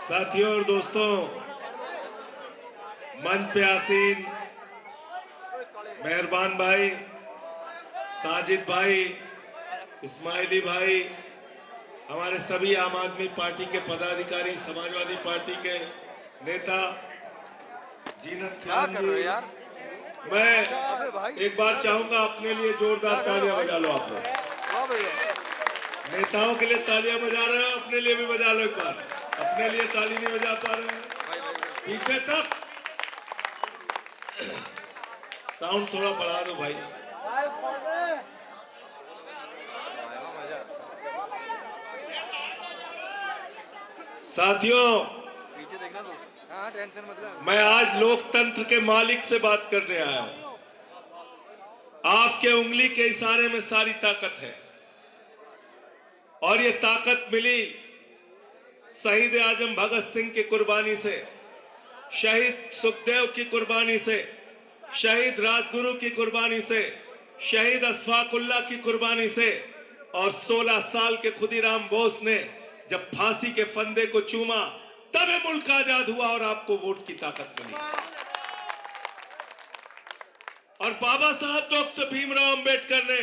साथियों और दोस्तों, मंच पे आसीन मेहरबान भाई, साजिद भाई, इस्माइली भाई, हमारे सभी आम आदमी पार्टी के पदाधिकारी, समाजवादी पार्टी के नेता, जीनत खान जी, मैं एक बार चाहूंगा अपने लिए जोरदार तालियां बजा लो आप लोग। नेताओं के लिए तालियां बजा रहे हो, अपने लिए भी बजा लो एक बार। अपने लिए ताली नहीं बजा पा रहे हो, पीछे तक साउंड थोड़ा बढ़ा दो भाई। साथियों, मैं आज लोकतंत्र के मालिक से बात करने आया हूं। आपके उंगली के इशारे में सारी ताकत है और ये ताकत मिली शहीद आजम भगत सिंह की कुर्बानी से, शहीद सुखदेव की कुर्बानी से, शहीद राजगुरु की कुर्बानी से, शहीद अशफाकुल्लाह की कुर्बानी से, और 16 साल के खुदीराम बोस ने जब फांसी के फंदे को चूमा तब ये मुल्क आजाद हुआ और आपको वोट की ताकत मिली। और बाबा साहब डॉक्टर भीमराव अंबेडकर ने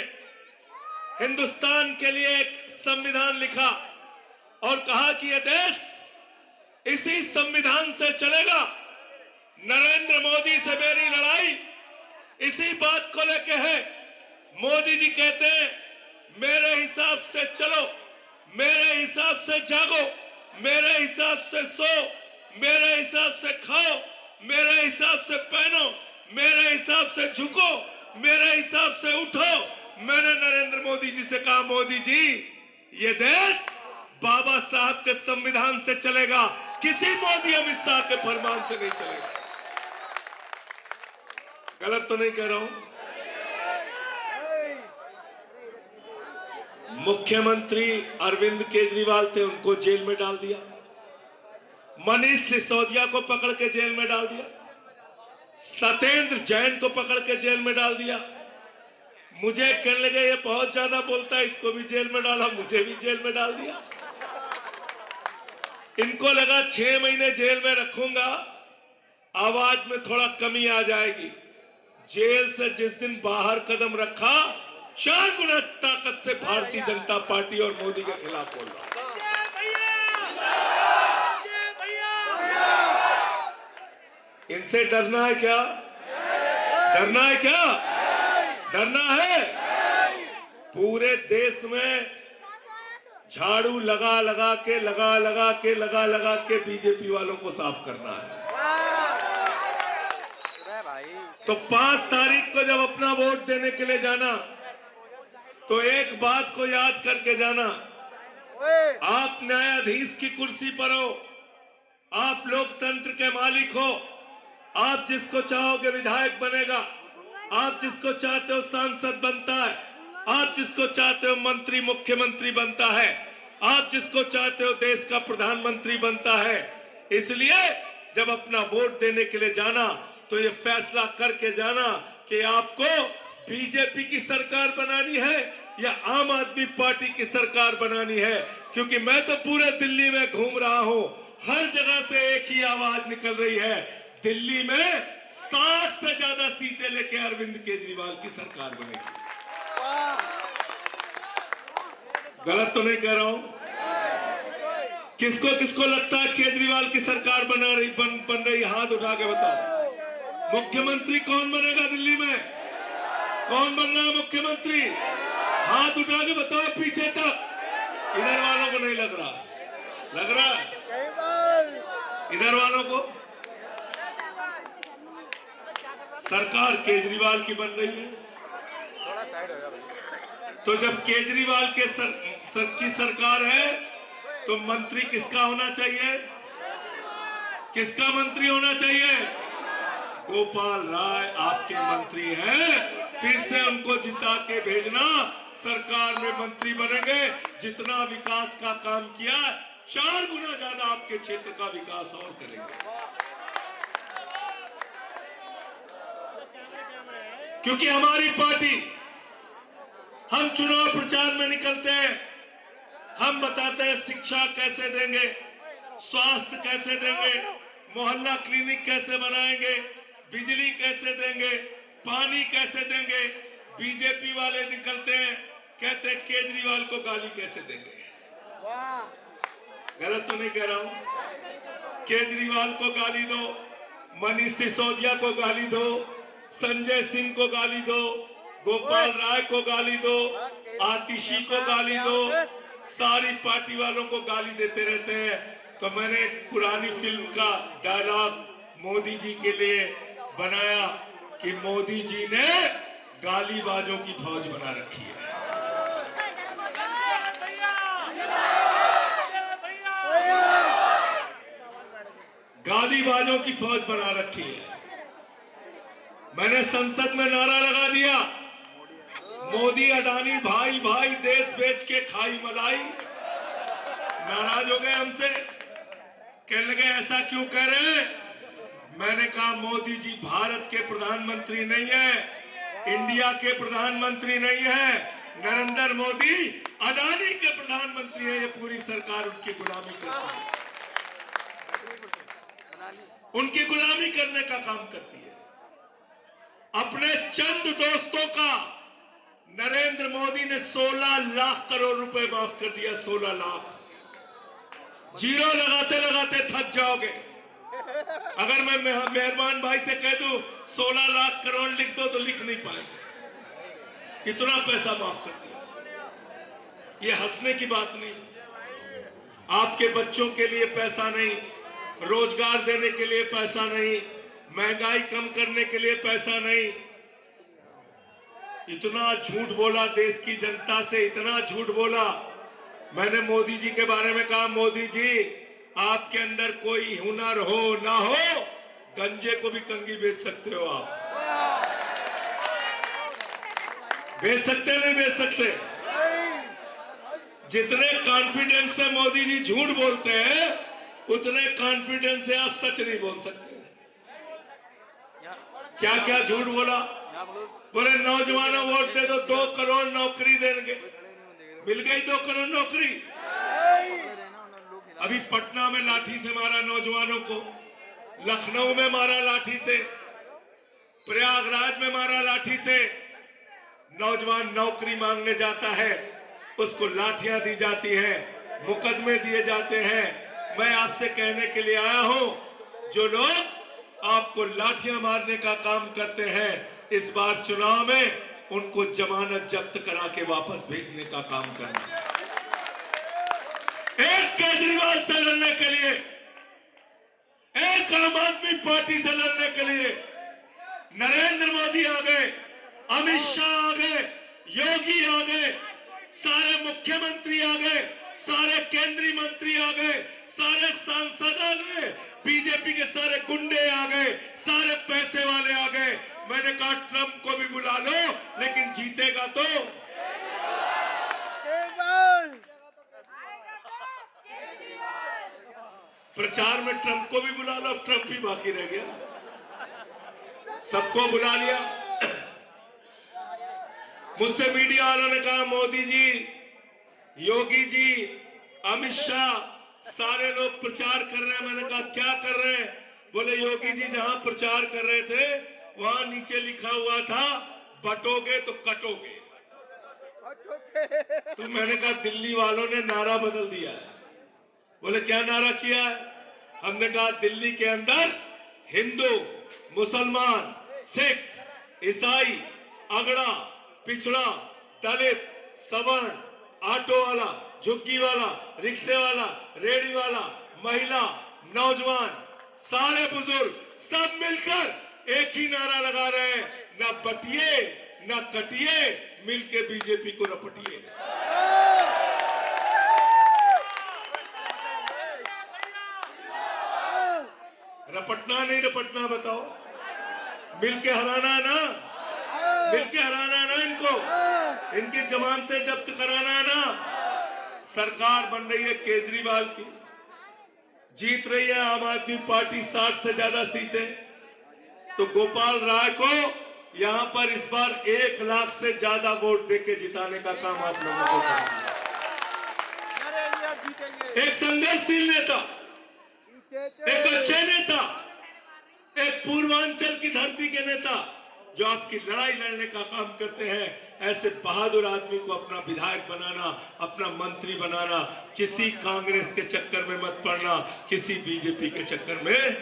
हिंदुस्तान के लिए एक संविधान लिखा और कहा कि यह देश इसी संविधान से चलेगा। नरेंद्र मोदी से मेरी लड़ाई इसी बात को लेके है। मोदी जी कहते हैं मेरे हिसाब से चलो, मेरे हिसाब से जागो, मेरे हिसाब से सो, मेरे हिसाब से खाओ, मेरे हिसाब से पहनो, मेरे हिसाब से झुको, मेरे हिसाब से उठो। मैंने नरेंद्र मोदी जी से कहा, मोदी जी ये देश बाबा साहब के संविधान से चलेगा, किसी मोदी अमित शाह के फरमान से नहीं चलेगा। गलत तो नहीं कह रहा हूं? मुख्यमंत्री अरविंद केजरीवाल थे, उनको जेल में डाल दिया। मनीष सिसोदिया को पकड़ के जेल में डाल दिया। सत्येंद्र जैन को पकड़ के जेल में डाल दिया। मुझे कहने लगे ये बहुत ज्यादा बोलता है, इसको भी जेल में डाला, मुझे भी जेल में डाल दिया। इनको लगा 6 महीने जेल में रखूंगा, आवाज में थोड़ा कमी आ जाएगी। जेल से जिस दिन बाहर कदम रखा, 4 गुना ताकत से भारतीय जनता पार्टी और मोदी के खिलाफ बोल रहा। इनसे डरना है क्या? डरना है क्या? डरना है? पूरे देश में झाड़ू लगा लगा के बीजेपी वालों को साफ करना है। तो 5 तारीख को जब अपना वोट देने के लिए जाना, तो एक बात को याद करके जाना, आप न्यायाधीश की कुर्सी पर हो, आप लोकतंत्र के मालिक हो। आप जिसको चाहोगे विधायक बनेगा, आप जिसको चाहते हो सांसद बनता है, आप जिसको चाहते हो मंत्री मुख्यमंत्री बनता है, आप जिसको चाहते हो देश का प्रधानमंत्री बनता है। इसलिए जब अपना वोट देने के लिए जाना, तो ये फैसला करके जाना कि आपको बीजेपी की सरकार बनानी है या आम आदमी पार्टी की सरकार बनानी है। क्योंकि मैं तो पूरे दिल्ली में घूम रहा हूं, हर जगह से एक ही आवाज निकल रही है, दिल्ली में 60 से ज्यादा सीटें लेके अरविंद केजरीवाल की सरकार बनेगी। गलत तो नहीं कह रहा हूं? किसको किसको लगता है केजरीवाल की सरकार बन रही? हाथ उठा के बताओ। मुख्यमंत्री कौन बनेगा दिल्ली में? कौन बन रहा है मुख्यमंत्री? हाथ उठा के बताओ पीछे तक। इधर वालों को नहीं लग रहा? लग रहा है इधर वालों को? सरकार केजरीवाल की बन रही है। थोड़ा साइड हो जा भाई। तो जब केजरीवाल के की सरकार है, तो मंत्री किसका होना चाहिए? किसका मंत्री होना चाहिए? गोपाल राय आपके मंत्री हैं। फिर से उनको जिता के भेजना, सरकार में मंत्री बनेंगे। जितना विकास का काम किया, 4 गुना ज्यादा आपके क्षेत्र का विकास और करेंगे। क्योंकि हमारी पार्टी, हम चुनाव प्रचार में निकलते हैं, हम बताते हैं शिक्षा कैसे देंगे, स्वास्थ्य कैसे देंगे, मोहल्ला क्लिनिक कैसे बनाएंगे, बिजली कैसे देंगे, पानी कैसे देंगे। बीजेपी वाले निकलते हैं, कहते हैं केजरीवाल को गाली कैसे देंगे। गलत तो नहीं कह रहा हूं? केजरीवाल को गाली दो, मनीष सिसोदिया को गाली दो, संजय सिंह को गाली दो, गोपाल राय को गाली दो, आतिशी को गाली दो, सारी पार्टी वालों को गाली देते रहते हैं। तो मैंने एक पुरानी फिल्म का डायलॉग मोदी जी के लिए बनाया कि मोदी जी ने गालीबाजों की फौज बना रखी है। गालीबाजों की फौज बना रखी है। मैंने संसद में नारा लगा दिया, मोदी अडानी भाई भाई देश बेच के खाई मलाई। नाराज हो गए हमसे, कहने लगे ऐसा क्यों कह रहे हैं। मैंने कहा मोदी जी भारत के प्रधानमंत्री नहीं है, इंडिया के प्रधानमंत्री नहीं है, नरेंद्र मोदी अडानी के प्रधानमंत्री है। ये पूरी सरकार उनकी गुलामी करती है, उनकी गुलामी करने का काम करती है। अपने चंद दोस्तों का नरेंद्र मोदी ने 16 लाख करोड़ रुपए माफ कर दिया। 16 लाख जीरो लगाते लगाते थक जाओगे। अगर मैं मेहरबान भाई से कह दूं 16 लाख करोड़ लिख दो तो लिख नहीं पाएंगे, इतना पैसा माफ कर दिया। ये हंसने की बात नहीं, आपके बच्चों के लिए पैसा नहीं, रोजगार देने के लिए पैसा नहीं, महंगाई कम करने के लिए पैसा नहीं। इतना झूठ बोला देश की जनता से, इतना झूठ बोला। मैंने मोदी जी के बारे में कहा, मोदी जी आपके अंदर कोई हुनर हो ना हो, गंजे को भी कंगी बेच सकते हो आप। बेच सकते नहीं बेच सकते। जितने कॉन्फिडेंस से मोदी जी झूठ बोलते हैं, उतने कॉन्फिडेंस से आप सच नहीं बोल सकते। क्या क्या झूठ बोला। बोले नौजवानों वोट दे दो, 2 करोड़ नौकरी देंगे। मिल गई 2 करोड़ नौकरी। अभी पटना में लाठी से मारा नौजवानों को, लखनऊ में मारा लाठी से, प्रयागराज में मारा लाठी से। नौजवान नौकरी मांगने जाता है, उसको लाठियां दी जाती है, मुकदमे दिए जाते हैं। मैं आपसे कहने के लिए आया हूं, जो लोग आपको लाठियां मारने का काम करते हैं, इस बार चुनाव में उनको जमानत जब्त करा के वापस भेजने का काम करना। एक केजरीवाल से लड़ने के लिए, एक आम आदमी पार्टी से लड़ने के लिए नरेंद्र मोदी आ गए, अमित शाह आ गए, योगी आ गए, सारे मुख्यमंत्री आ गए, सारे केंद्रीय मंत्री आ गए, सारे सांसद आ गए, बीजेपी के सारे गुंडे आ गए, सारे पैसे वाले आ गए। मैंने कहा ट्रंप को भी बुला लो, लेकिन जीतेगा तो। प्रचार में ट्रंप को भी बुला लो, ट्रंप ही बाकी रह गया। सबको बुला लिया। मुझसे मीडिया वालों ने कहा मोदी जी, योगी जी, अमित शाह, सारे लोग प्रचार कर रहे हैं। मैंने कहा क्या कर रहे हैं। बोले योगी जी जहां प्रचार कर रहे थे वहां नीचे लिखा हुआ था बटोगे तो कटोगे। तो मैंने कहा दिल्ली वालों ने नारा बदल दिया है। बोले क्या नारा किया है। हमने कहा दिल्ली के अंदर हिंदू, मुसलमान, सिख, ईसाई, अगड़ा, पिछड़ा, दलित, सवर्ण, ऑटो वाला, झुग्गी वाला, रिक्शे वाला, रेडी वाला, महिला, नौजवान, सारे बुजुर्ग सब मिलकर एक ही नारा लगा रहे हैं, ना बटिए ना कटिए, मिलके बीजेपी को रपटिए। रपटना नहीं रपटना बताओ। मिलके हराना है ना, मिलके हराना है ना इनको, इनकी जमानतें जब्त कराना है ना। सरकार बन रही है केजरीवाल की, जीत रही है आम आदमी पार्टी 60 से ज्यादा सीटें। तो गोपाल राय को यहां पर इस बार 1 लाख से ज्यादा वोट देके जिताने का काम आप लोगों को करना है। एक संघर्षशील नेता, एक अच्छे नेता, एक पूर्वांचल की धरती के नेता जो आपकी लड़ाई लड़ने का काम करते हैं, ऐसे बहादुर आदमी को अपना विधायक बनाना, अपना मंत्री बनाना। किसी कांग्रेस के चक्कर में मत पड़ना, किसी बीजेपी के चक्कर में।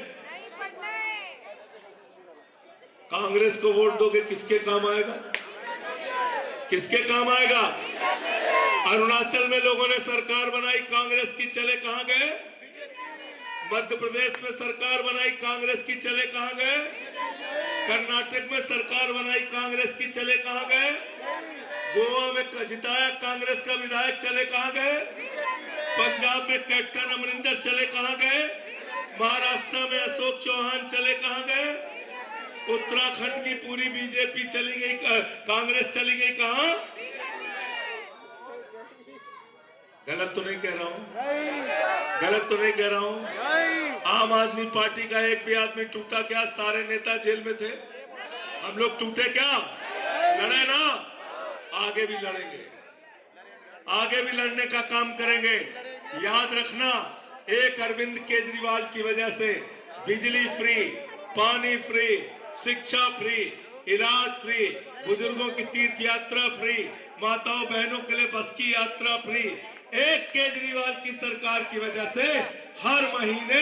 कांग्रेस को वोट दोगे किसके काम आएगा? किसके काम आएगा? अरुणाचल में लोगों ने सरकार बनाई कांग्रेस की, चले कहां गए? मध्य प्रदेश में सरकार बनाई कांग्रेस की, चले कहां गए? कर्नाटक में सरकार बनाई कांग्रेस की, चले कहां गए? गोवा में जिताया कांग्रेस का विधायक, चले कहां गए? पंजाब में कैप्टन अमरिंदर, चले कहां गए? महाराष्ट्र में अशोक चौहान, चले कहां गए? उत्तराखंड की पूरी बीजेपी चली गई, कांग्रेस चली गई कहां? गलत तो नहीं कह रहा हूं? गलत तो नहीं कह रहा हूं? आम आदमी पार्टी का एक भी आदमी टूटा क्या? सारे नेता जेल में थे। हम लोग टूटे क्या? लड़े ना, आगे भी लड़ेंगे, आगे भी लड़ने का काम करेंगे। याद रखना, एक अरविंद केजरीवाल की वजह से बिजली फ्री, पानी फ्री, शिक्षा फ्री, इलाज फ्री, बुजुर्गों की तीर्थ यात्रा फ्री, माताओं बहनों के लिए बस की यात्रा फ्री। एक केजरीवाल की सरकार की वजह से हर महीने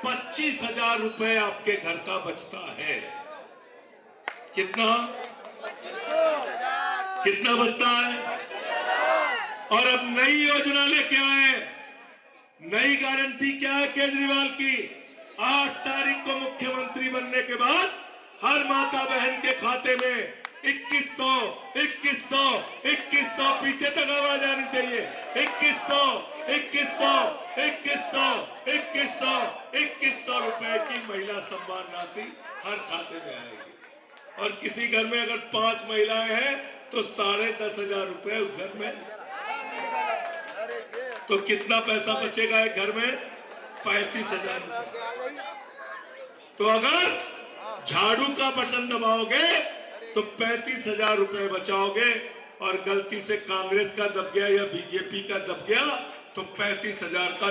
25,000 रुपए आपके घर का बचता है। कितना कितना बचता है? और अब नई योजना लेके आए, नई गारंटी क्या है केजरीवाल की? 8 तारीख को मुख्यमंत्री बनने के बाद हर माता बहन के खाते में 2100 पीछे तक आवाज आनी चाहिए। 2100 रुपए की महिला सम्मान राशि हर खाते में आएगी। और किसी घर में अगर 5 महिलाएं हैं तो 10,500 रुपए उस घर में। तो कितना पैसा बचेगा एक घर में? 35,000 रुपए। तो अगर झाड़ू का बटन दबाओगे तो 35,000 रुपए बचाओगे, और गलती से कांग्रेस का दब गया या बीजेपी का दब गया तो 35,000 का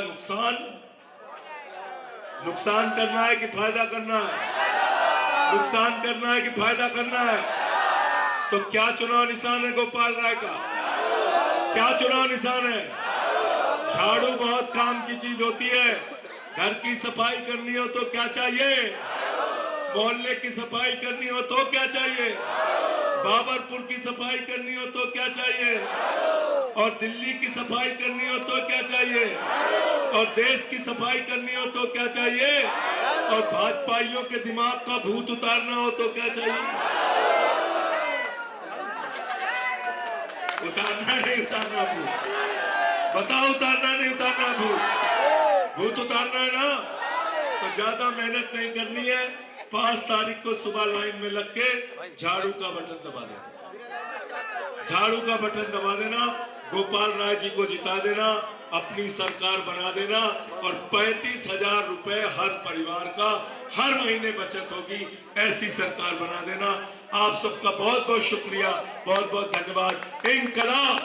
नुकसान करना है कि फायदा करना है? नुकसान करना है कि फायदा करना है? तो क्या चुनाव निशान है गोपाल राय का? क्या चुनाव निशान है? झाड़ू बहुत काम की चीज होती है। घर की सफाई करनी हो तो क्या चाहिए? मोहल्ले की सफाई करनी हो तो क्या चाहिए? बाबरपुर की सफाई करनी हो तो क्या चाहिए? और दिल्ली की सफाई करनी हो तो क्या चाहिए? और देश की सफाई करनी हो तो क्या चाहिए? और भाजपाइयों के दिमाग का भूत उतारना हो तो क्या चाहिए? उतारना नहीं उतारना भूत? बताओ, उतारना नहीं उतारना भूत? भूत उतारना है ना? तो ज्यादा मेहनत नहीं करनी है। 5 तारीख को सुबह लाइन में लग के झाड़ू का बटन दबा देना, झाड़ू का बटन दबा देना, गोपाल राय जी को जिता देना, अपनी सरकार बना देना, और 35,000 रुपए हर परिवार का हर महीने बचत होगी। ऐसी सरकार बना देना। आप सबका बहुत बहुत शुक्रिया, बहुत बहुत धन्यवाद। इंकलाब।